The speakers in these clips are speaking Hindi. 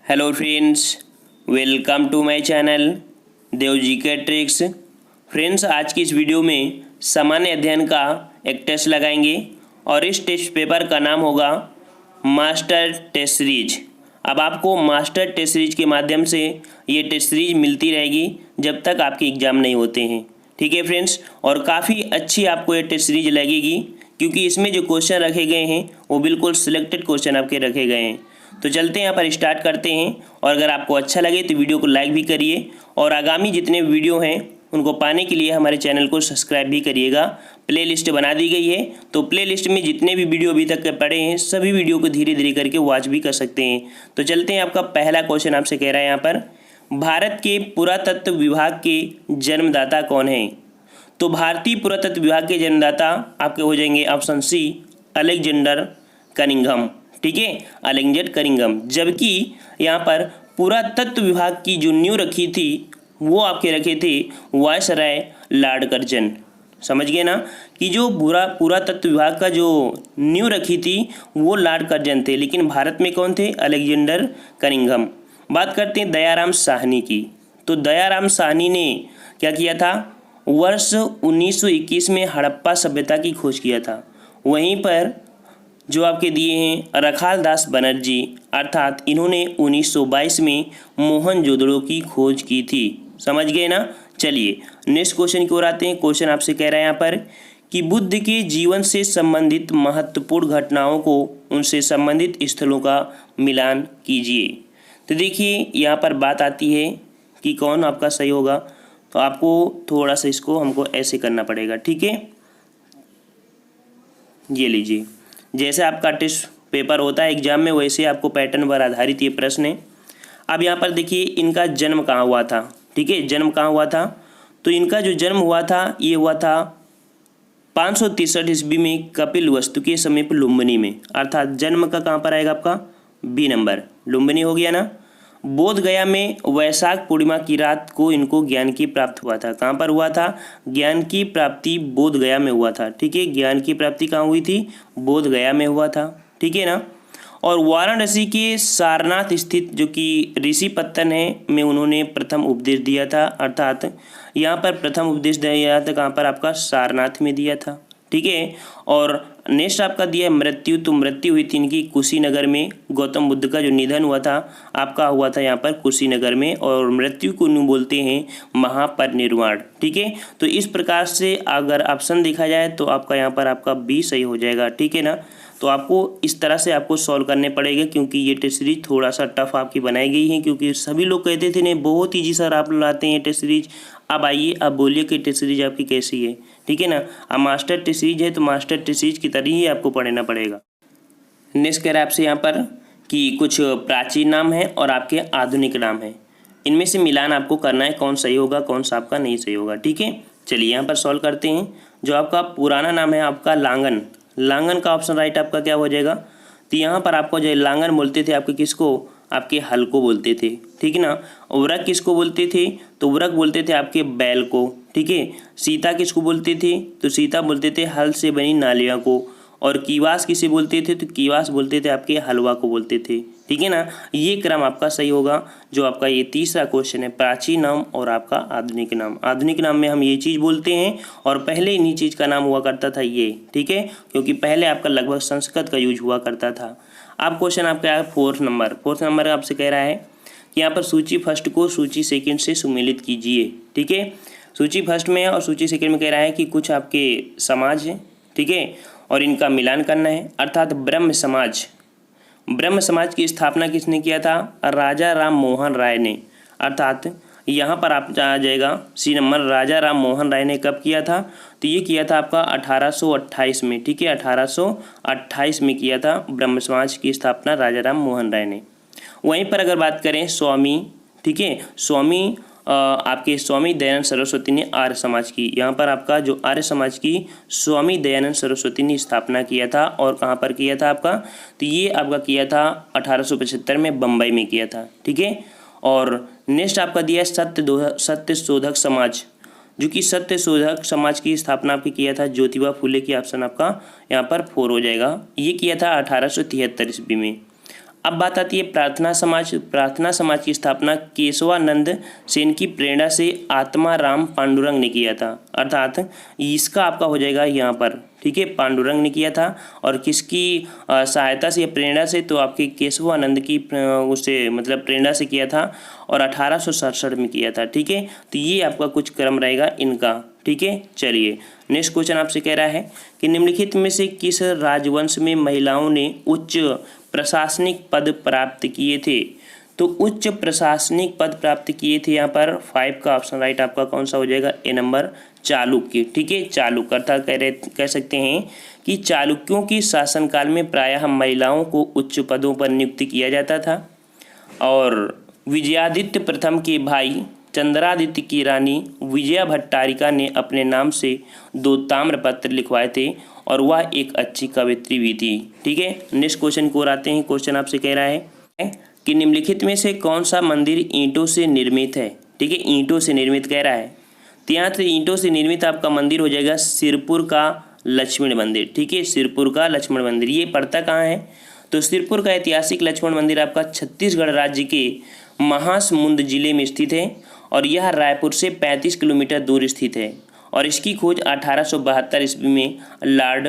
Hello friends, welcome to my channel Dev ji के ट्रिक्स। फ्रेंड्स, आज की इस वीडियो में सामान्य अध्ययन का एक टेस्ट लगाएंगे और इस टेस्ट पेपर का नाम होगा मास्टर टेस्ट सीरीज। अब आपको मास्टर टेस्ट सीरीज के माध्यम से ये टेस्ट सीरीज मिलती रहेगी जब तक आपके एग्ज़ाम नहीं होते हैं। ठीक है फ्रेंड्स, और काफ़ी अच्छी आपको ये टेस्ट सीरीज लगेगी क्योंकि इसमें जो क्वेश्चन रखे गए हैं वो बिल्कुल सिलेक्टेड क्वेश्चन आपके रखे गए हैं। तो चलते हैं यहाँ पर स्टार्ट करते हैं। और अगर आपको अच्छा लगे तो वीडियो को लाइक भी करिए और आगामी जितने वीडियो हैं उनको पाने के लिए हमारे चैनल को सब्सक्राइब भी करिएगा। प्लेलिस्ट बना दी गई है, तो प्लेलिस्ट में जितने भी वीडियो अभी तक के पड़े हैं सभी वीडियो को धीरे धीरे करके वॉच भी कर सकते हैं। तो चलते हैं, आपका पहला क्वेश्चन आपसे कह रहा है यहाँ पर, भारत के पुरातत्व विभाग के जन्मदाता कौन है? तो भारतीय पुरातत्व विभाग के जन्मदाता आपके हो जाएंगे ऑप्शन सी, अलेक्जेंडर कनिंघम। ठीक है, अलेक्जेंडर कनिंघम। जबकि यहाँ पर पुरातत्व विभाग की जो नींव रखी थी वो आपके रखे थे वायसराय लॉर्ड कर्जन। समझ गए ना कि जो पुरातत्व विभाग का जो नींव रखी थी वो लॉर्ड कर्जन थे, लेकिन भारत में कौन थे? Alexander Cunningham. बात करते हैं दयाराम साहनी की। तो दयाराम साहनी ने क्या किया था? वर्ष 1921 में हड़प्पा सभ्यता की खोज किया था। वहीं पर जो आपके दिए हैं रखाल दास बनर्जी, अर्थात इन्होंने 1922 में मोहनजोदड़ो की खोज की थी। समझ गए ना। चलिए नेक्स्ट क्वेश्चन की ओर आते हैं। क्वेश्चन आपसे कह रहा है यहाँ पर कि बुद्ध के जीवन से संबंधित महत्वपूर्ण घटनाओं को उनसे संबंधित स्थलों का मिलान कीजिए। तो देखिए यहाँ पर बात आती है कि कौन आपका सही होगा। तो आपको थोड़ा सा इसको हमको ऐसे करना पड़ेगा। ठीक है, ये लीजिए, जैसे आपका टेस्ट पेपर होता है एग्जाम में वैसे आपको पैटर्न पर आधारित ये प्रश्न है। अब यहाँ पर देखिए इनका जन्म कहाँ हुआ था। ठीक है, जन्म कहाँ हुआ था? तो इनका जो जन्म हुआ था ये हुआ था 563 ईस्वी में कपिल वस्तु के समीप लुम्बिनी में, अर्थात जन्म का कहाँ पर आएगा आपका? बी नंबर, लुम्बिनी हो गया ना। बोध गया में वैशाख पूर्णिमा की रात को इनको ज्ञान की प्राप्ति हुआ था। कहाँ पर हुआ था? ज्ञान की प्राप्ति बोध गया में हुआ था। ठीक है, ज्ञान की प्राप्ति कहाँ हुई थी? बोध गया में हुआ था। ठीक है ना। और वाराणसी के सारनाथ स्थित जो कि ऋषि पत्तन है में उन्होंने प्रथम उपदेश दिया था, अर्थात यहाँ पर प्रथम उपदेश दिया था कहाँ पर? आपका सारनाथ में दिया था। ठीक है, और नेक्स्ट आपका दिया मृत्यु। तो मृत्यु हुई थी इनकी कुशीनगर में। गौतम बुद्ध का जो निधन हुआ था आपका हुआ था यहाँ पर कुशीनगर में, और मृत्यु को बोलते हैं महापरिनिर्वाण। ठीक है, तो इस प्रकार से अगर ऑप्शन देखा जाए तो आपका यहाँ पर आपका बी सही हो जाएगा। ठीक है ना। तो आपको इस तरह से आपको सॉल्व करने पड़ेगा क्योंकि ये टेस्ट सीरीज थोड़ा सा टफ आपकी बनाई गई है, क्योंकि सभी लोग कहते थे नहीं बहुत ईजी सर आप लाते हैं टेस्ट सीरीज। अब आइए अब बोलिए कि टेस्ट सीरीज आपकी कैसी है। ठीक है ना। अब मास्टर टेस्ट सीरीज है तो मास्टर टेस्ट सीरीज की तरह ही आपको पढ़ना पड़ेगा। नेक्स्ट कह रहा है आपसे यहाँ पर कि कुछ प्राचीन नाम है और आपके आधुनिक नाम है, इनमें से मिलान आपको करना है, कौन सही होगा कौन सा आपका नहीं सही होगा। ठीक है, चलिए यहाँ पर सॉल्व करते हैं। जो आपका पुराना नाम है आपका लांगन, लांगन का ऑप्शन राइट आपका क्या हो जाएगा? तो यहाँ पर आपको जो लांगन बोलते थे आपके किसको? आपके हल को बोलते थे। ठीक है ना। वृक किसको बोलते थे? तो वृक बोलते थे आपके बैल को। ठीक है। सीता किसको बोलते थे? तो सीता बोलते थे हल से बनी नालिया को। और कीवास किसे बोलते थे? तो कीवास बोलते थे आपके हलवा को बोलते थे। ठीक है ना। ये क्रम आपका सही होगा। जो आपका ये तीसरा क्वेश्चन है, प्राचीन नाम और आपका आधुनिक नाम। आधुनिक नाम में हम ये चीज़ बोलते हैं और पहले इन्हीं चीज़ का नाम हुआ करता था ये। ठीक है, क्योंकि पहले आपका लगभग संस्कृत का यूज हुआ करता था। अब क्वेश्चन आपका है फोर्थ नंबर आपसे कह रहा है कि यहाँ पर सूची फर्स्ट को सूची सेकंड से सुमेलित कीजिए। ठीक है, सूची फर्स्ट में और सूची सेकंड में कह रहा है कि कुछ आपके समाज हैं। ठीक है, और इनका मिलान करना है, अर्थात ब्रह्म समाज की स्थापना किसने किया था? राजा राम मोहन राय ने। अर्थात यहाँ पर आप आ जाएगा सी नंबर, राजा राम मोहन राय ने कब किया था? तो ये किया था आपका 1828 में। ठीक है, 1828 में किया था ब्रह्म समाज की स्थापना राजा राम मोहन राय ने। वहीं पर अगर बात करें स्वामी, ठीक है, आपके स्वामी दयानंद सरस्वती ने आर्य समाज की, यहाँ पर आपका जो आर्य समाज की स्वामी दयानंद सरस्वती ने स्थापना किया था। और कहाँ पर किया था आपका? तो ये आपका किया था 1875 में बम्बई में किया था। ठीक है, और नेक्स्ट आपका दिया सत्य शोधक समाज, जो कि सत्य शोधक समाज की स्थापना आपकी किया था ज्योतिबा फुले की। ऑप्शन आपका यहाँ पर 4 हो जाएगा। ये किया था 1873 ईस्वी में। अब बात आती है प्रार्थना समाज। प्रार्थना समाज की स्थापना केशवानंद सेन की प्रेरणा से आत्मा राम पांडुरंग ने किया था, अर्थात इसका आपका हो जाएगा यहाँ पर, ठीक है, पांडुरंग ने किया था। और किसकी सहायता से या प्रेरणा से, तो आपके केशवानंद की उससे मतलब प्रेरणा से किया था और 1867 में किया था, ठीक है। तो ये आपका कुछ क्रम रहेगा इनका, ठीक है। चलिए नेक्स्ट क्वेश्चन आपसे कह रहा है कि निम्नलिखित में से किस राजवंश में महिलाओं ने उच्च प्रशासनिक पद प्राप्त किए थे। तो उच्च प्रशासनिक पद प्राप्त किए थे, यहाँ पर 5 का ऑप्शन राइट आपका कौन सा हो जाएगा, ए नंबर, चालुक्य, ठीक है। चालुक्य अर्थात कह सकते हैं कि चालुक्यों की शासनकाल में प्रायः महिलाओं को उच्च पदों पर नियुक्त किया जाता था। और विजयादित्य प्रथम के भाई चंद्रादित्य की रानी विजया भट्टारिका ने अपने नाम से 2 ताम्रपत्र लिखवाए थे और वह एक अच्छी कवयित्री भी थी, ठीक है। नेक्स्ट क्वेश्चन को आते हैं। क्वेश्चन आपसे कह रहा है कि निम्नलिखित में से कौन सा मंदिर ईंटों से निर्मित है, ठीक है, ईंटों से निर्मित कह रहा है। तो यहाँ से ईंटों से निर्मित आपका मंदिर हो जाएगा सिरपुर का लक्ष्मण मंदिर, ठीक है, सिरपुर का लक्ष्मण मंदिर। ये पड़ता कहाँ है, तो सिरपुर का ऐतिहासिक लक्ष्मण मंदिर आपका छत्तीसगढ़ राज्य के महासमुंद जिले में स्थित है और यह रायपुर से 35 किलोमीटर दूर स्थित है। और इसकी खोज 1872 ईस्वी में लॉर्ड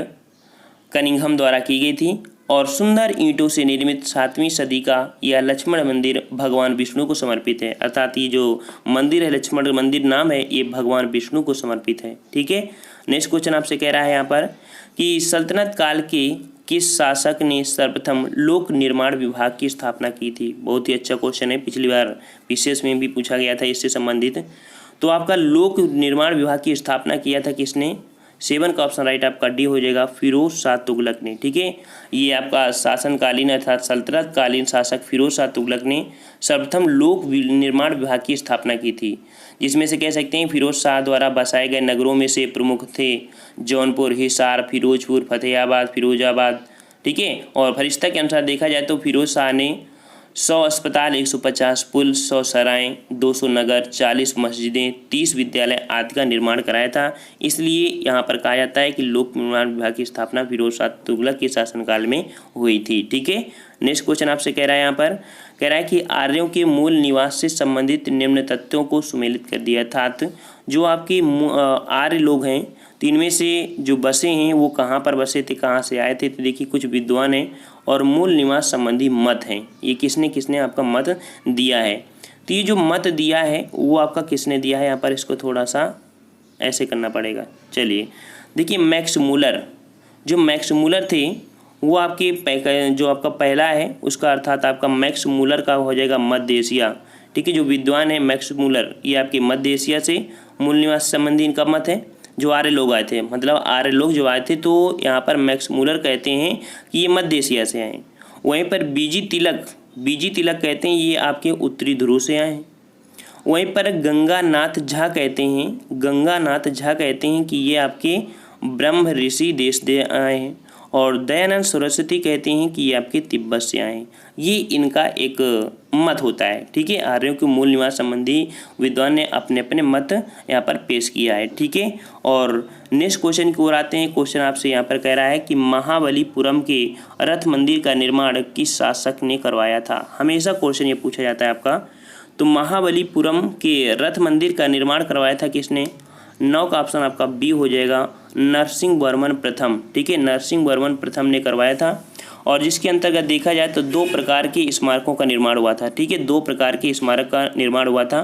कनिंघम द्वारा की गई थी। और सुंदर ईंटों से निर्मित 7वीं सदी का यह लक्ष्मण मंदिर भगवान विष्णु को समर्पित है, अर्थात ये जो मंदिर है लक्ष्मण मंदिर नाम है, ये भगवान विष्णु को समर्पित है, ठीक है। नेक्स्ट क्वेश्चन आपसे कह रहा है यहाँ पर कि सल्तनत काल के किस शासक ने सर्वप्रथम लोक निर्माण विभाग की स्थापना की थी। बहुत ही अच्छा क्वेश्चन है, पिछली बार विशेष में भी पूछा गया था इससे संबंधित। तो आपका लोक निर्माण विभाग की स्थापना किया था किसने, 7 का ऑप्शन राइट आपका डी हो जाएगा, फिरोज शाह तुगलक ने, ठीक है। ये आपका शासनकालीन अर्थात सल्तनत कालीन शासक फिरोज शाह तुगलक ने सर्वप्रथम लोक निर्माण विभाग की स्थापना की थी, जिसमें से कह सकते हैं फिरोज शाह द्वारा बसाए गए नगरों में से प्रमुख थे जौनपुर, हिसार, फिरोजपुर, फतेहाबाद, फिरोजाबाद, ठीक है। और फरिश्ता के अनुसार देखा जाए तो फिरोज शाह ने 100 अस्पताल, 150 पुल, 100 सराय, 200 नगर, 40 मस्जिदें, 30 विद्यालय आदि का निर्माण कराया था। इसलिए यहाँ पर कहा जाता है कि लोक निर्माण विभाग की स्थापना फिरोज शाह तुगलक के शासनकाल में हुई थी, ठीक है। नेक्स्ट क्वेश्चन आपसे कह रहा है, यहाँ पर कह रहा है कि आर्यों के मूल निवास से संबंधित निम्न तथ्यों को सुमेलित कर दिया, अर्थात जो आपके आर्य लोग हैं तो इनमें से जो बसे हैं वो कहाँ पर बसे थे, कहाँ से आए थे। तो देखिए कुछ विद्वान हैं और मूल निवास संबंधी मत हैं, ये किसने किसने आपका मत दिया है। तो ये जो मत दिया है वो आपका किसने दिया है, यहाँ पर इसको थोड़ा सा ऐसे करना पड़ेगा। चलिए देखिए मैक्स मूलर, जो मैक्स मूलर थे वो आपके जो आपका पहला है उसका अर्थात आपका मैक्स मूलर का हो जाएगा मध्य एशिया, ठीक है। जो विद्वान है मैक्स मूलर ये आपके मध्य एशिया से मूल निवास संबंधी इनका मत है। जो आर्य लोग आए थे, मतलब आर्य लोग जो आए थे, तो यहाँ पर मैक्स मूलर कहते हैं कि ये मध्य एशिया से आए। वहीं पर बीजी तिलक कहते हैं ये आपके उत्तरी ध्रुव से आए हैं। वहीं पर गंगानाथ झा कहते हैं कि ये आपके ब्रह्म ऋषि देश से आए हैं। और दयानंद सरस्वती कहते हैं कि ये आपके तिब्बत से आए हैं। ये इनका एक मत होता है, ठीक है। आर्यों के मूल निवास संबंधी विद्वान ने अपने अपने मत यहाँ पर पेश किया है, ठीक है। और नेक्स्ट क्वेश्चन की ओर आते हैं। क्वेश्चन आपसे यहाँ पर कह रहा है कि महाबलीपुरम के रथ मंदिर का निर्माण किस शासक ने करवाया था। हमेशा क्वेश्चन ये पूछा जाता है आपका। तो महाबलीपुरम के रथ मंदिर का निर्माण करवाया था किसने, 9 का ऑप्शन आपका बी हो जाएगा, नरसिंह वर्मन प्रथम, ठीक है। नरसिंह वर्मन प्रथम ने करवाया था। और जिसके अंतर्गत देखा जाए तो 2 प्रकार के स्मारकों का निर्माण हुआ था, ठीक है। 2 प्रकार के स्मारक का निर्माण हुआ था।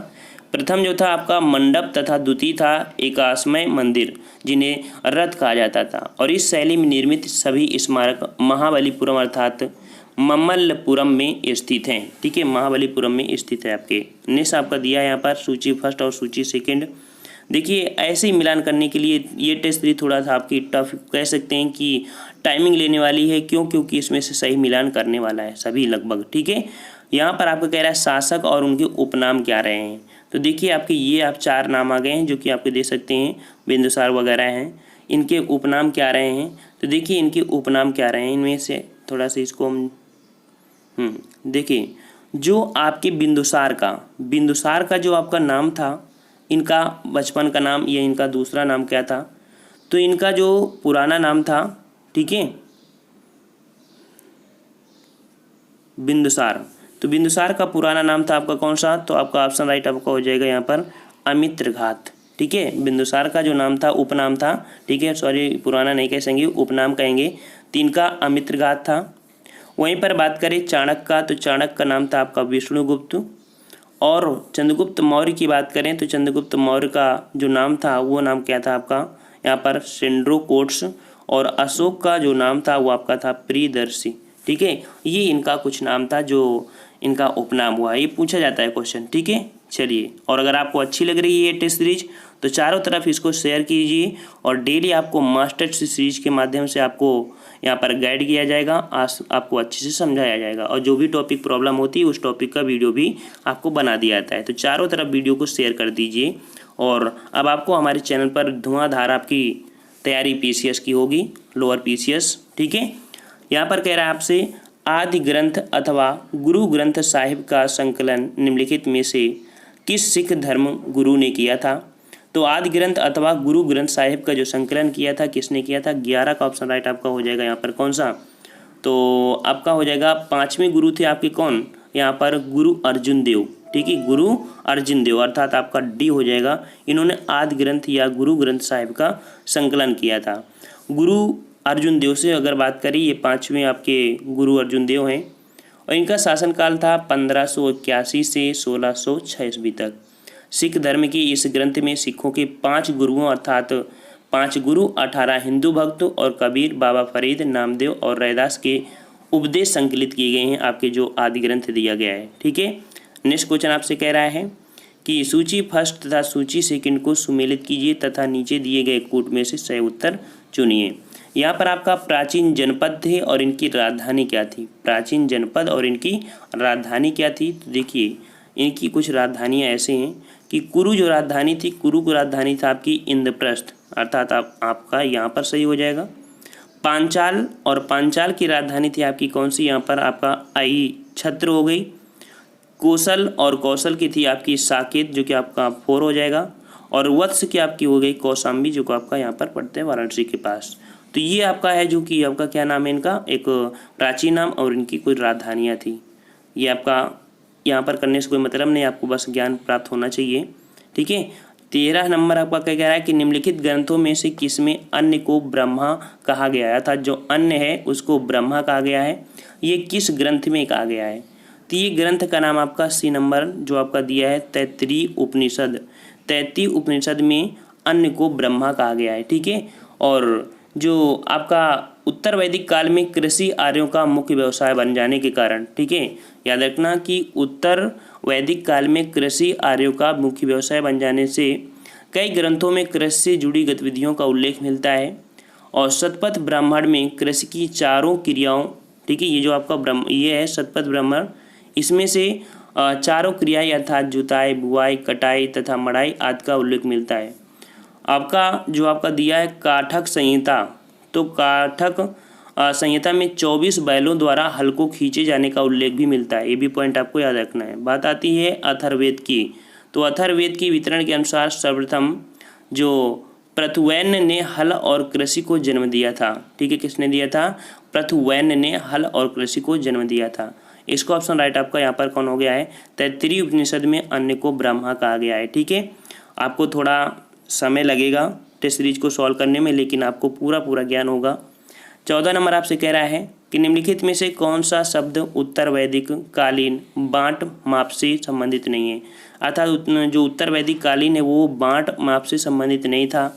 प्रथम जो था आपका मंडप तथा द्वितीय था एकाश्मय मंदिर, जिन्हें रथ कहा जाता था। और इस शैली में निर्मित सभी स्मारक महाबलीपुरम अर्थात ममल्लपुरम में स्थित हैं, ठीक है। महाबलीपुरम में स्थित है आपके। नेक्स्ट आपका दिया है यहाँ पर सूची फर्स्ट और सूची सेकेंड। देखिए ऐसे ही मिलान करने के लिए ये टेस्ट 3 थोड़ा सा आपकी टफ कह सकते हैं कि टाइमिंग लेने वाली है, क्योंकि इसमें से सही मिलान करने वाला है सभी लगभग, ठीक है। यहाँ पर आपको कह रहा है शासक और उनके उपनाम क्या रहे हैं। तो देखिए आपके ये आप 4 नाम आ गए हैं जो कि आपके दे सकते हैं, बिंदुसार वगैरह हैं। इनके उपनाम क्या रहे हैं, तो देखिए इनके उपनाम क्या रहे हैं। इनमें से थोड़ा सा इसको हम देखिए जो आपके बिंदुसार का जो आपका नाम था, इनका बचपन का नाम या इनका दूसरा नाम क्या था, तो इनका जो पुराना नाम था, ठीक है, बिंदुसार। तो बिंदुसार का पुराना नाम था आपका कौन सा? तो आपका ऑप्शन राइट आपका हो जाएगा यहाँ पर अमित्रघात। ठीक है, बिंदुसार का जो नाम था उपनाम था, ठीक है, सॉरी पुराना नहीं कह सकेंगे, उपनाम कहेंगे। तीन का अमित्रघात था। वहीं पर बात करें चाणक्य का, तो चाणक्य का नाम था आपका विष्णुगुप्त। और चंद्रगुप्त मौर्य की बात करें तो चंद्रगुप्त मौर्य का जो नाम था वो नाम क्या था आपका यहाँ पर सेंड्रोकोट्स। और अशोक का जो नाम था वो आपका था प्रियदर्शी। ठीक है, ये इनका कुछ नाम था जो इनका उपनाम हुआ। ये पूछा जाता है क्वेश्चन। ठीक है, चलिए, और अगर आपको अच्छी लग रही है ये टेस्ट सीरीज तो चारों तरफ इसको शेयर कीजिए और डेली आपको मास्टर सीरीज के माध्यम से आपको यहाँ पर गाइड किया जाएगा, आपको अच्छे से समझाया जाएगा और जो भी टॉपिक प्रॉब्लम होती है उस टॉपिक का वीडियो भी आपको बना दिया जाता है। तो चारों तरफ वीडियो को शेयर कर दीजिए। और अब आपको हमारे चैनल पर धुआंधार आपकी तैयारी पीसीएस की होगी, लोअर पीसीएस। ठीक है, यहाँ पर कह रहा है आपसे आदि ग्रंथ अथवा गुरु ग्रंथ साहिब का संकलन निम्नलिखित में से किस सिख धर्म गुरु ने किया था? तो आदि ग्रंथ अथवा गुरु ग्रंथ साहिब का जो संकलन किया था किसने किया था? 11 का ऑप्शन राइट आपका हो जाएगा यहाँ पर कौन सा? तो आपका हो जाएगा 5वें गुरु थे आपके कौन? यहाँ पर गुरु अर्जुन देव। ठीक है, गुरु अर्जुन देव अर्थात आपका डी हो जाएगा। इन्होंने आदि ग्रंथ या गुरु ग्रंथ साहिब का संकलन किया था। गुरु अर्जुन देव से अगर बात करें, ये 5वें आपके गुरु अर्जुन देव हैं और इनका शासनकाल था 1581 से 1606 ईस्वी तक। सिख धर्म की इस ग्रंथ में सिखों के 5 गुरुओं अर्थात 5 गुरु, 18 हिंदू भक्त और कबीर, बाबा फरीद, नामदेव और रैदास के उपदेश संकलित किए गए हैं आपके जो आदि ग्रंथ दिया गया है। ठीक है, नेक्स्ट क्वेश्चन आपसे कह रहा है कि सूची फर्स्ट तथा सूची सेकंड को सुमेलित कीजिए तथा नीचे दिए गए कूट में से सही उत्तर चुनिए। यहाँ पर आपका प्राचीन जनपद थे और इनकी राजधानी क्या थी? प्राचीन जनपद और इनकी राजधानी क्या थी? तो देखिए इनकी कुछ राजधानियाँ ऐसे हैं कि कुरु जो राजधानी थी, कुरु की राजधानी था आपकी इंद्रप्रस्थ अर्थात आपका यहाँ पर सही हो जाएगा। पांचाल, और पांचाल की राजधानी थी आपकी कौन सी? यहाँ पर आपका आई छत्र हो गई। कौशल, और कौशल की थी आपकी साकेत जो कि आपका 4 हो जाएगा। और वत्स की आपकी हो गई कौशाम्बी जो कि आपका यहाँ पर पड़ते हैं वाराणसी के पास। तो ये आपका है जो कि आपका क्या नाम है इनका, एक प्राचीन नाम और इनकी कुछ राजधानियाँ थी। ये आपका यहाँ पर करने से कोई मतलब नहीं, आपको बस ज्ञान प्राप्त होना चाहिए। ठीक है, 13 नंबर आपका क्या कह रहा है कि निम्नलिखित ग्रंथों में से किसमें अन्य को ब्रह्मा कहा गया है? अर्थात जो अन्य है उसको ब्रह्मा कहा गया है। ये किस ग्रंथ में कहा गया है? तो ये ग्रंथ का नाम आपका सी नंबर जो आपका दिया है तैत्तिरीय उपनिषद। तैत्तिरीय उपनिषद में अन्य को ब्रह्मा कहा गया है। ठीक है, और जो आपका उत्तर वैदिक काल में कृषि आर्यों का मुख्य व्यवसाय बन जाने के कारण, ठीक है, याद रखना कि उत्तर वैदिक काल में कृषि आर्यों का मुख्य व्यवसाय बन जाने से कई ग्रंथों में कृषि से जुड़ी गतिविधियों का उल्लेख मिलता है। और शतपथ ब्राह्मण में कृषि की चारों क्रियाओं, ठीक है, ये जो आपका ये है शतपथ ब्राह्मण, इसमें से चारों क्रियाएं अर्थात जुताई, बुआई, कटाई तथा मड़ाई आदि का उल्लेख मिलता है। आपका जो आपका दिया है काठक संहिता, तो काठक संहिता में 24 बैलों द्वारा हल को खींचे जाने का उल्लेख भी मिलता है। ये भी पॉइंट आपको याद रखना है। बात आती है अथर्ववेद की, तो अथर्ववेद की वितरण के अनुसार सर्वप्रथम जो पृथुवैन्य ने हल और कृषि को जन्म दिया था। ठीक है, किसने दिया था? पृथुवैन्य ने हल और कृषि को जन्म दिया था। इसको ऑप्शन राइट आपका यहाँ पर कौन हो गया है? तैत्तिरीय उपनिषद में अन्य को ब्रह्मा कहा गया है। ठीक है, आपको थोड़ा समय लगेगा टेस्ट सीरीज को सॉल्व करने में, लेकिन आपको पूरा ज्ञान होगा। 14 नंबर आपसे कह रहा है कि निम्नलिखित में से कौन सा शब्द उत्तर वैदिक कालीन बांट माप से संबंधित नहीं है? अर्थात जो उत्तर वैदिक कालीन है वो बांट माप से संबंधित नहीं था।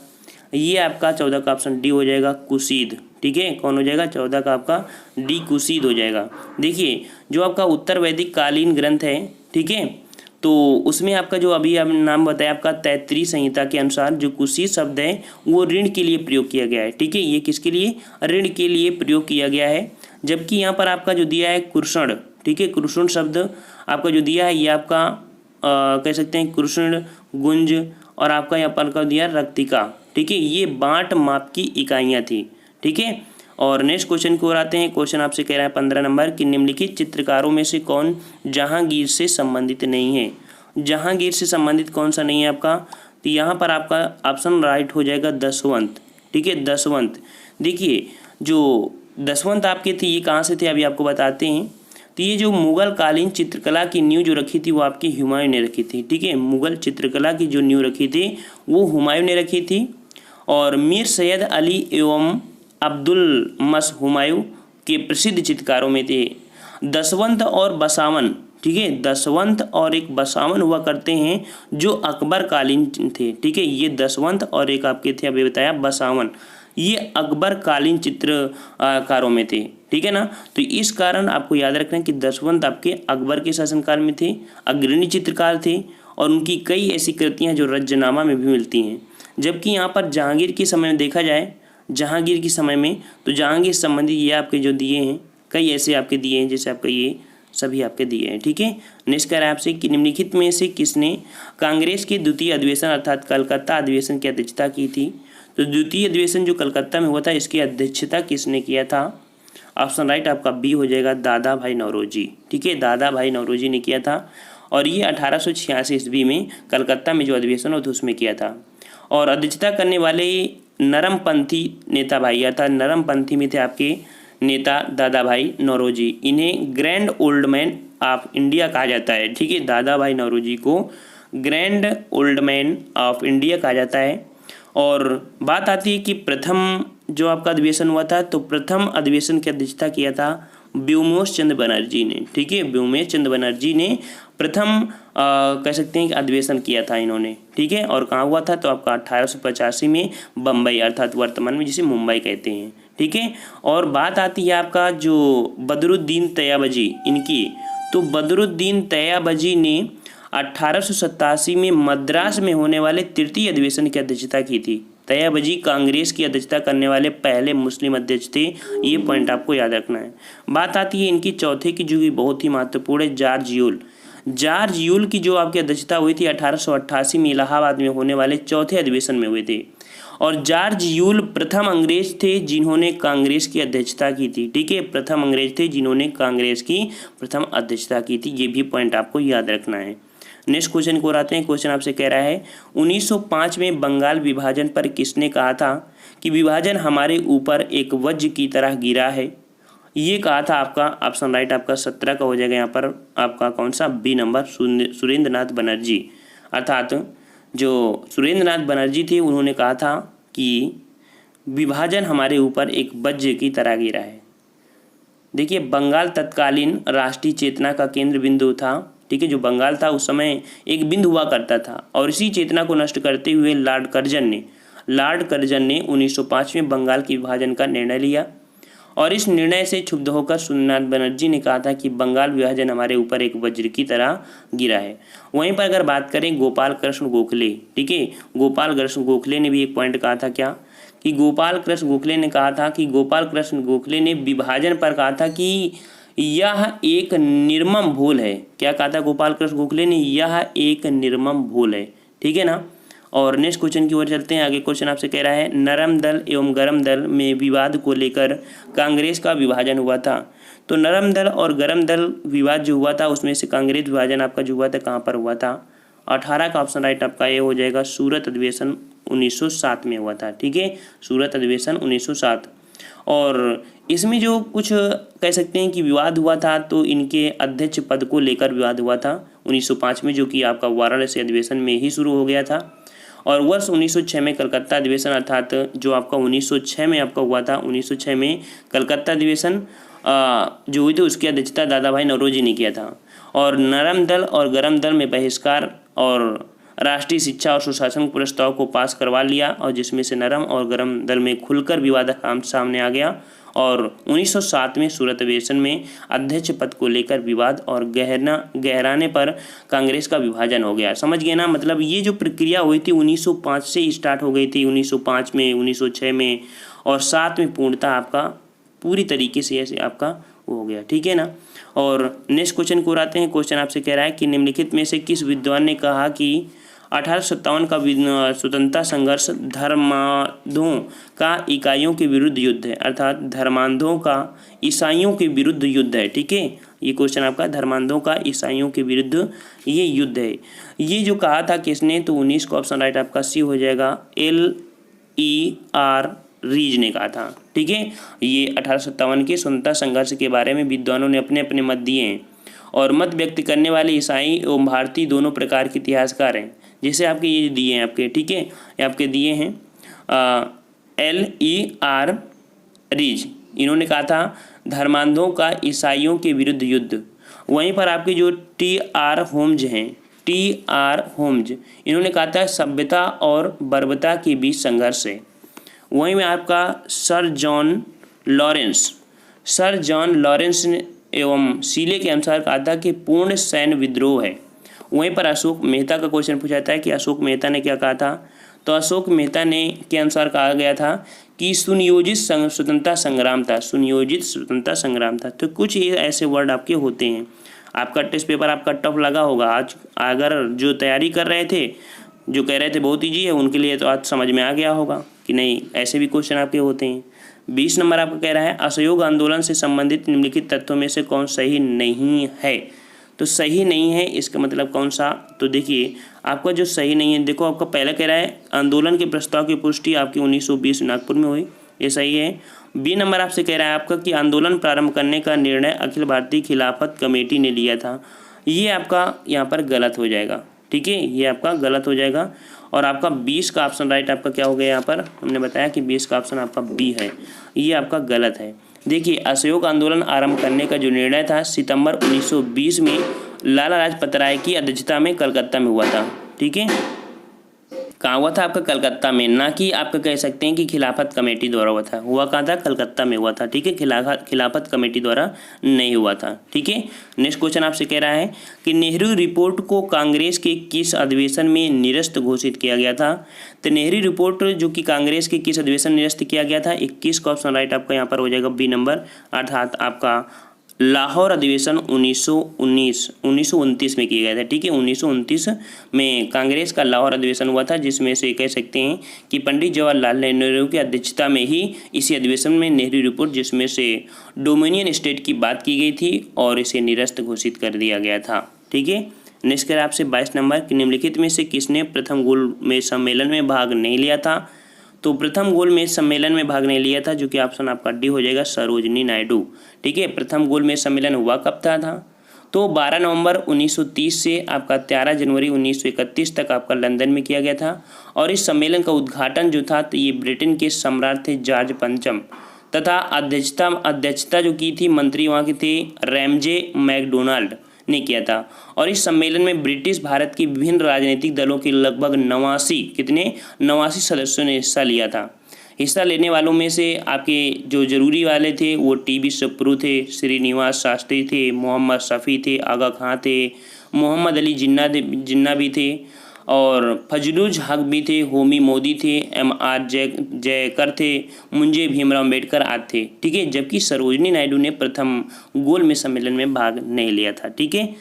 ये आपका 14 का ऑप्शन डी हो जाएगा कुशीद। ठीक है, कौन हो जाएगा? 14 का आपका डी कुशीद हो जाएगा। देखिए जो आपका उत्तर वैदिक कालीन ग्रंथ है, ठीक है, तो उसमें आपका जो अभी आप नाम बताया आपका तैत्तिरीय संहिता के अनुसार जो कुशीद शब्द है वो ऋण के लिए प्रयोग किया गया है। ठीक है, ये किसके लिए? ऋण के लिए प्रयोग किया गया है। जबकि यहाँ पर आपका जो दिया है कृष्ण, ठीक है, कृष्ण शब्द आपका जो दिया है ये आपका कह सकते हैं कृष्ण, गुंज और आपका यहाँ पर दिया रक्तिका। ठीक है, ये बांट माप की इकाइयाँ थी। ठीक है, और नेक्स्ट क्वेश्चन की ओर आते हैं। क्वेश्चन आपसे कह रहा है 15 नंबर कि निम्नलिखित चित्रकारों में से कौन जहांगीर से संबंधित नहीं है? जहांगीर से संबंधित कौन सा नहीं है आपका? तो यहाँ पर आपका ऑप्शन राइट हो जाएगा दशवंत। ठीक है, दशवंत। देखिए जो दशवंत आपके थे ये कहाँ से थे अभी आपको बताते हैं। तो ये जो मुगल कालीन चित्रकला की नींव जो रखी थी वो आपकी हुमायूं ने रखी थी। ठीक है, मुगल चित्रकला की जो नींव रखी थी वो हुमायूं ने रखी थी। और मीर सैयद अली एवं अब्दुल मस हुमायूं के प्रसिद्ध चित्रकारों में थे। दसवंत और बसावन, ठीक है, दसवंत और एक बसावन हुआ करते हैं जो अकबर कालीन थे। ठीक है, ये दसवंत और एक आपके थे अभी बताया बसावन, ये अकबर कालीन चित्रकारों में थे। ठीक है ना, तो इस कारण आपको याद रखना है कि दसवंत आपके अकबर के शासनकाल में थे, अग्रणी चित्रकार थे और उनकी कई ऐसी कृतियाँ जो रज्जनामा में भी मिलती हैं। जबकि यहाँ पर जहांगीर के समय में देखा जाए, जहांगीर के समय में तो जहांगीर संबंधी ये आपके जो दिए हैं कई ऐसे आपके दिए हैं, जैसे आपका ये सभी आपके दिए हैं। ठीक है, नेक्स्ट कह रहा है आपसे कि निम्नलिखित में से किसने कांग्रेस के द्वितीय अधिवेशन अर्थात कलकत्ता अधिवेशन की अध्यक्षता की थी। तो द्वितीय अधिवेशन जो कलकत्ता में हुआ था इसकी अध्यक्षता किसने किया था। ऑप्शन राइट आपका बी हो जाएगा, दादा भाई नौरोजी। ठीक है, दादा भाई नौरोजी ने किया था और ये 1886 ईस्वी में कलकत्ता में जो अधिवेशन हुआ था उसमें किया था। और अध्यक्षता करने वाले नरमपंथी नेता भाई अर्थात नरमपंथी में थे आपके नेता दादा भाई नौरोजी। इन्हें grand old man of India कहा जाता है। ठीक है, दादा भाई नौरोजी को grand old man of India कहा जाता है। और बात आती है कि प्रथम जो आपका अधिवेशन हुआ था तो प्रथम अधिवेशन की अध्यक्षता किया था व्योमेश चंद्र बनर्जी ने। ठीक है, व्योमेश चंद्र बनर्जी ने प्रथम कह सकते हैं कि अधिवेशन किया था इन्होंने। ठीक है, और कहाँ हुआ था तो आपका 1885 में बम्बई अर्थात वर्तमान में जिसे मुंबई कहते हैं। ठीक है, और बात आती है आपका जो बदरुद्दीन तैयबजी इनकी, तो बदरुद्दीन तैयबजी ने 1887 में मद्रास में होने वाले तृतीय अधिवेशन की अध्यक्षता की थी। तैयबजी कांग्रेस की अध्यक्षता करने वाले पहले मुस्लिम अध्यक्ष थे, ये पॉइंट आपको याद रखना है। बात आती है इनकी चौथे की जो कि बहुत ही महत्वपूर्ण है, जॉर्ज यूल की जो आपकी अध्यक्षता हुई थी 1888 में इलाहाबाद में होने वाले चौथे अधिवेशन में हुए थे। और जॉर्ज यूल प्रथम अंग्रेज थे जिन्होंने कांग्रेस की अध्यक्षता की थी। ठीक है, प्रथम अंग्रेज थे जिन्होंने कांग्रेस की प्रथम अध्यक्षता की थी, ये भी पॉइंट आपको याद रखना है। नेक्स्ट क्वेश्चन को आते हैं। क्वेश्चन आपसे कह रहा है 1905 में बंगाल विभाजन पर किसने कहा था कि विभाजन हमारे ऊपर एक वज्र की तरह गिरा है। ये कहा था आपका ऑप्शन राइट आपका 17 का हो जाएगा यहाँ पर आपका कौन सा बी नंबर, सुरेंद्र नाथ बनर्जी। अर्थात जो सुरेंद्र नाथ बनर्जी थे उन्होंने कहा था कि विभाजन हमारे ऊपर एक वज्र की तरह गिरा है। देखिए, बंगाल तत्कालीन राष्ट्रीय चेतना का केंद्र बिंदु था। ठीक है, जो बंगाल था उस समय एक बिंदु हुआ करता था और इसी चेतना को नष्ट करते हुए लॉर्ड कर्जन ने 1905 में बंगाल के विभाजन का निर्णय लिया। और इस निर्णय से क्षुब्ध होकर सुरेंद्रनाथ बनर्जी ने कहा था कि बंगाल विभाजन हमारे ऊपर एक वज्र की तरह गिरा है। वहीं पर अगर बात करें गोपाल कृष्ण गोखले, ठीक है, गोपाल कृष्ण गोखले ने भी एक पॉइंट कहा था क्या कि गोपाल कृष्ण गोखले ने विभाजन पर कहा था कि यह एक निर्मम भूल है। क्या कहा था गोपाल कृष्ण गोखले ने, यह एक निर्मम भूल है। ठीक है ना, और नेक्स्ट क्वेश्चन की ओर चलते हैं। आगे क्वेश्चन आपसे कह रहा है नरम दल एवं गरम दल में विवाद को लेकर कांग्रेस का विभाजन हुआ था। तो नरम दल और गरम दल विवाद जो हुआ था उसमें से कांग्रेस विभाजन आपका जो हुआ था कहाँ पर हुआ था। 18 का ऑप्शन राइट आपका ये हो जाएगा, सूरत अधिवेशन 1907 में हुआ था। ठीक है, सूरत अधिवेशन 1907। और इसमें जो कुछ कह सकते हैं कि विवाद हुआ था तो इनके अध्यक्ष पद को लेकर विवाद हुआ था 1905 में, जो कि आपका वाराणसी अधिवेशन में ही शुरू हो गया था। और वर्ष 1906 में कलकत्ता अधिवेशन अर्थात जो आपका 1906 में आपका हुआ था, 1906 में कलकत्ता अधिवेशन जो हुई थी उसकी अध्यक्षता दादा भाई नौरोजी ने किया था। और नरम दल और गरम दल में बहिष्कार और राष्ट्रीय शिक्षा और सुशासन प्रस्ताव को पास करवा लिया और जिसमें से नरम और गरम दल में खुलकर विवाद सामने आ गया। और 1907 में सूरत अधिवेशन में अध्यक्ष पद को लेकर विवाद और गहराने पर कांग्रेस का विभाजन हो गया। समझ गए ना, मतलब ये जो प्रक्रिया हुई थी 1905 से स्टार्ट हो गई थी, 1905 में, 1906 में और 7 में पूर्णतः आपका पूरी तरीके से ऐसे आपका हो गया। ठीक है ना, और नेक्स्ट क्वेश्चन को आते हैं। क्वेश्चन आपसे कह रहा है कि निम्नलिखित में से किस विद्वान ने कहा कि 1857 का स्वतंत्रता संघर्ष धर्मांधों का इकाइयों के विरुद्ध युद्ध है। अर्थात धर्मांधों का ईसाइयों के विरुद्ध युद्ध है। ठीक है, ये क्वेश्चन आपका धर्मांधों का ईसाइयों के विरुद्ध ये युद्ध है। ये जो कहा था किसने, तो 19 का ऑप्शन राइट आपका सी हो जाएगा, LER रीज ने कहा था। ठीक है, ये 1857 के स्वतंत्रता संघर्ष के बारे में विद्वानों ने अपने अपने मत दिए हैं और मत व्यक्त करने वाले ईसाई एवं भारतीय दोनों प्रकार के इतिहासकार हैं। जैसे आपके ये दिए हैं आपके, ठीक है, ये आपके दिए हैं L.E.R. रीज, इन्होंने कहा था धर्मांधों का ईसाइयों के विरुद्ध युद्ध। वहीं पर आपके जो T.R. होम्स हैं, T.R. होम्स, इन्होंने कहा था सभ्यता और बर्बरता के बीच संघर्ष है। वहीं में आपका सर जॉन लॉरेंस ने एवं सीले के अनुसार कहा था कि पूर्ण सैन्य विद्रोह है। वहीं पर अशोक मेहता का क्वेश्चन पूछा जाता है कि अशोक मेहता ने क्या कहा था। तो अशोक मेहता ने के अनुसार कहा गया था कि सुनियोजित स्वतंत्रता संग्राम था, सुनियोजित स्वतंत्रता संग्राम था। तो कुछ ये ऐसे वर्ड आपके होते हैं। आपका टेस्ट पेपर आपका टफ लगा होगा आज, अगर जो तैयारी कर रहे थे, जो कह रहे थे बहुत ईजी है, उनके लिए तो आज समझ में आ गया होगा कि नहीं, ऐसे भी क्वेश्चन आपके होते हैं। 20 नंबर आपका कह रहा है असहयोग आंदोलन से संबंधित निम्नलिखित तत्वों में से कौन सही नहीं है। तो सही नहीं है इसका मतलब कौन सा। तो देखिए आपका जो सही नहीं है, देखो आपका पहला कह रहा है आंदोलन के प्रस्ताव की पुष्टि आपकी 1920 नागपुर में हुई, ये सही है। बी नंबर आपसे कह रहा है आपका कि आंदोलन प्रारंभ करने का निर्णय अखिल भारतीय खिलाफत कमेटी ने लिया था, ये आपका यहाँ पर गलत हो जाएगा। ठीक है, ये आपका गलत हो जाएगा। और आपका 20 का ऑप्शन राइट आपका क्या हो गया, यहाँ पर हमने बताया कि 20 का ऑप्शन आपका बी है, ये आपका गलत है। देखिए असहयोग आंदोलन आरंभ करने का जो निर्णय था सितंबर 1920 में लाला लाजपत राय की अध्यक्षता में कलकत्ता में हुआ था। ठीक है, कहाँ हुआ था आपका, कलकत्ता में, ना कि आपका कह सकते हैं कि खिलाफत कमेटी द्वारा हुआ कहाँ था, कलकत्ता में हुआ था। ठीक है, खिलाफत कमेटी द्वारा नहीं हुआ था। ठीक है, नेक्स्ट क्वेश्चन आपसे कह रहा है कि नेहरू रिपोर्ट को कांग्रेस के किस अधिवेशन में निरस्त घोषित किया गया था। तो नेहरू रिपोर्ट जो कि कांग्रेस के किस अधिवेशन में निरस्त किया गया था, 21 का ऑप्शन राइट आपका यहाँ पर हो जाएगा बी नंबर, अर्थात आपका लाहौर अधिवेशन 1929 में किया गया था। ठीक है, 1929 में कांग्रेस का लाहौर अधिवेशन हुआ था, जिसमें से कह सकते हैं कि पंडित जवाहरलाल नेहरू की अध्यक्षता में ही इसी अधिवेशन में नेहरू रिपोर्ट, जिसमें से डोमिनियन स्टेट की बात की गई थी और इसे निरस्त घोषित कर दिया गया था। ठीक है, नेक्स्ट कर आपसे 22 नंबर कि निम्नलिखित में से किसने प्रथम गोलमेज सम्मेलन में भाग नहीं लिया था। तो प्रथम गोलमेज सम्मेलन में भाग नहीं लिया था, जो कि ऑप्शन आपका डी हो जाएगा, सरोजिनी नायडू। ठीक है, प्रथम गोलमेज सम्मेलन हुआ कब था तो 12 नवंबर 1930 से आपका 13 जनवरी 1931 तक आपका लंदन में किया गया था। और इस सम्मेलन का उद्घाटन जो था तो ये ब्रिटेन के सम्राट थे जॉर्ज पंचम, तथा अध्यक्षता जो की थी मंत्री वहाँ के थे रैमजे मैकडोनाल्ड ने किया था। और इस सम्मेलन में ब्रिटिश भारत की विभिन्न राजनीतिक दलों के लगभग 89 सदस्यों ने हिस्सा लिया था। हिस्सा लेने वालों में से आपके जो जरूरी वाले थे वो टी.बी. सुप्रू थे, श्रीनिवास शास्त्री थे, मोहम्मद शफी थे, आगा खां थे, मोहम्मद अली जिन्ना भी थे और फजलुल हक भी थे, होमी मोदी थे, M.R. जयकर थे, मुंजे भीमराव अम्बेडकर आदि थे। ठीक है, जबकि सरोजिनी नायडू ने प्रथम गोलमेज सम्मेलन में भाग नहीं लिया था। ठीक है,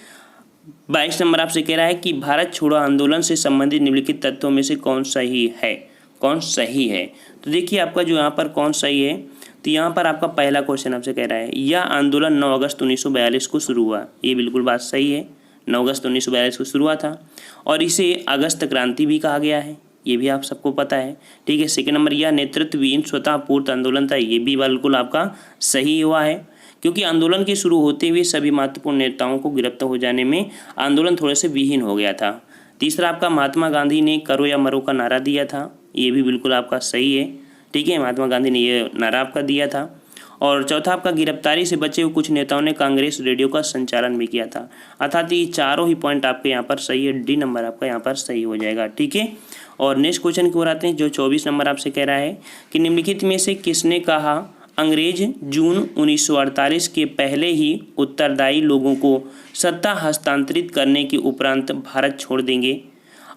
22 नंबर आपसे कह रहा है कि भारत छोड़ो आंदोलन से संबंधित निम्नलिखित तत्वों में से कौन सही है, कौन सही है। तो देखिए आपका जो यहाँ पर कौन सही है, तो यहाँ पर आपका पहला क्वेश्चन आपसे कह रहा है यह आंदोलन 9 अगस्त 1942 को शुरू हुआ, ये बिल्कुल बात सही है। 9 अगस्त 1942 को शुरू हुआ था और इसे अगस्त क्रांति भी कहा गया है, ये भी आप सबको पता है। ठीक है, सेकंड नंबर यह नेतृत्वहीन स्वतः पूर्त आंदोलन था, ये भी बिल्कुल आपका सही हुआ है, क्योंकि आंदोलन के शुरू होते हुए सभी महत्वपूर्ण नेताओं को गिरफ्तार हो जाने में आंदोलन थोड़े से विहीन हो गया था। तीसरा आपका महात्मा गांधी ने करो या मरो का नारा दिया था, ये भी बिल्कुल आपका सही है। ठीक है, महात्मा गांधी ने ये नारा आपका दिया था। और चौथा आपका गिरफ्तारी से बचे हुए कुछ नेताओं ने कांग्रेस रेडियो का संचालन भी किया था। अर्थात ये चारों ही पॉइंट आपके यहाँ पर सही है, डी नंबर आपका यहाँ पर सही हो जाएगा। ठीक है, और नेक्स्ट क्वेश्चन की ओर आते हैं जो 24 नंबर आपसे कह रहा है कि निम्नलिखित में से किसने कहा अंग्रेज जून 1948 के पहले ही उत्तरदायी लोगों को सत्ता हस्तांतरित करने के उपरांत भारत छोड़ देंगे।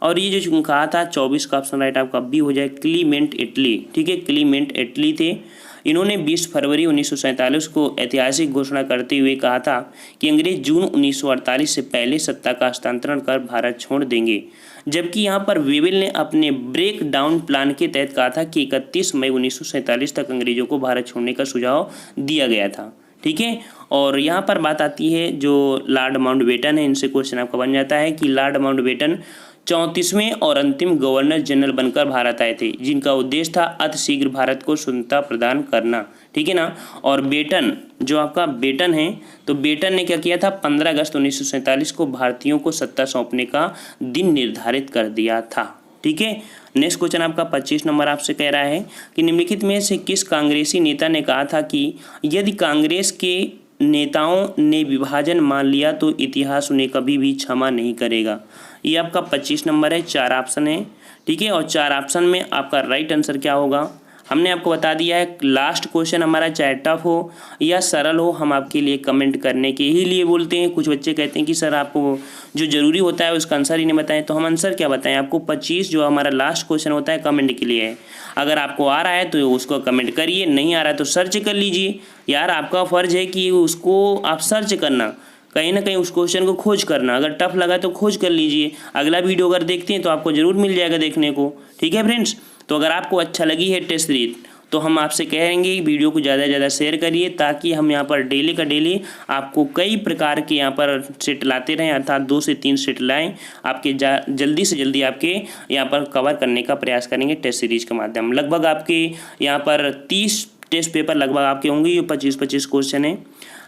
और ये जो कहा था 24 का ऑप्शन राइट आपका बी हो जाए, क्लीमेंट इटली। ठीक है, क्लीमेंट इटली थे। इन्होंने 20 फरवरी 1947 को ऐतिहासिक घोषणा करते हुए कहा था कि अंग्रेज जून 1948 से पहले सत्ता का हस्तांतरण कर भारत छोड़ देंगे। जबकि यहाँ पर वेवेल ने अपने ब्रेक डाउन प्लान के तहत कहा था कि 31 मई 1947 तक अंग्रेजों को भारत छोड़ने का सुझाव दिया गया था। ठीक है। और यहाँ पर बात आती है जो लॉर्ड माउंटबेटन है, इनसे क्वेश्चन आपका बन जाता है कि लॉर्ड माउंटबेटन 34वें और अंतिम गवर्नर जनरल बनकर भारत आए थे, जिनका उद्देश्य था अतिशीघ्र भारत को स्वतंत्रता प्रदान करना, ठीक है ना। और बेटन, जो आपका बेटन है, तो बेटन ने क्या किया था, 15 अगस्त 1947 को भारतीयों को सत्ता सौंपने का दिन निर्धारित कर दिया था, ठीक है। नेक्स्ट क्वेश्चन आपका 25 नंबर आपसे कह रहा है कि निम्नलिखित में से किस कांग्रेसी नेता ने कहा था कि यदि कांग्रेस के नेताओं ने विभाजन मान लिया तो इतिहास उन्हें कभी भी क्षमा नहीं करेगा। ये आपका 25 नंबर है, 4 ऑप्शन है, ठीक है। और 4 ऑप्शन में आपका राइट आंसर क्या होगा, हमने आपको बता दिया है। लास्ट क्वेश्चन हमारा चाहे टफ हो या सरल हो, हम आपके लिए कमेंट करने के ही लिए बोलते हैं। कुछ बच्चे कहते हैं कि सर आपको जो ज़रूरी होता है उसका आंसर ही नहीं बताएं, तो हम आंसर क्या बताएं आपको। 25 जो हमारा लास्ट क्वेश्चन होता है कमेंट के लिए है। अगर आपको आ रहा है तो उसको कमेंट करिए, नहीं आ रहा है तो सर्च कर लीजिए। यार आपका फ़र्ज़ है कि उसको आप सर्च करना, कहीं ना कहीं उस क्वेश्चन को खोज करना। अगर टफ लगा तो खोज कर लीजिए, अगला वीडियो अगर देखते हैं तो आपको ज़रूर मिल जाएगा देखने को, ठीक है फ्रेंड्स। तो अगर आपको अच्छा लगी है टेस्ट सीरीज तो हम आपसे कहेंगे वीडियो को ज़्यादा से ज़्यादा शेयर करिए, ताकि हम यहाँ पर डेली का डेली आपको कई प्रकार के यहाँ पर सेट लाते रहें, अर्थात 2 से 3 सेट लाएं, आपके जल्दी से जल्दी आपके यहाँ पर कवर करने का प्रयास करेंगे टेस्ट सीरीज के माध्यम। लगभग आपके यहाँ पर 30 टेस्ट पेपर लगभग आपके होंगे, ये 25-25 क्वेश्चन है।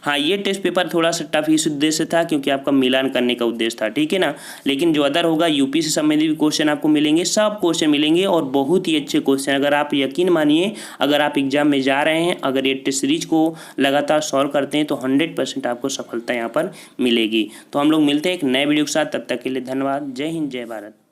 हाँ, ये टेस्ट पेपर थोड़ा सा टफ इस उद्देश्य था क्योंकि आपका मिलान करने का उद्देश्य था, ठीक है ना। लेकिन जो अदर होगा यूपी से संबंधित भी क्वेश्चन आपको मिलेंगे, सब क्वेश्चन मिलेंगे और बहुत ही अच्छे क्वेश्चन। अगर आप यकीन मानिए, अगर आप एग्जाम में जा रहे हैं, अगर ये टेस्ट सीरीज को लगातार सॉल्व करते हैं तो 100% आपको सफलता यहाँ पर मिलेगी। तो हम लोग मिलते हैं एक नए वीडियो के साथ, तब तक के लिए धन्यवाद। जय हिंद, जय भारत।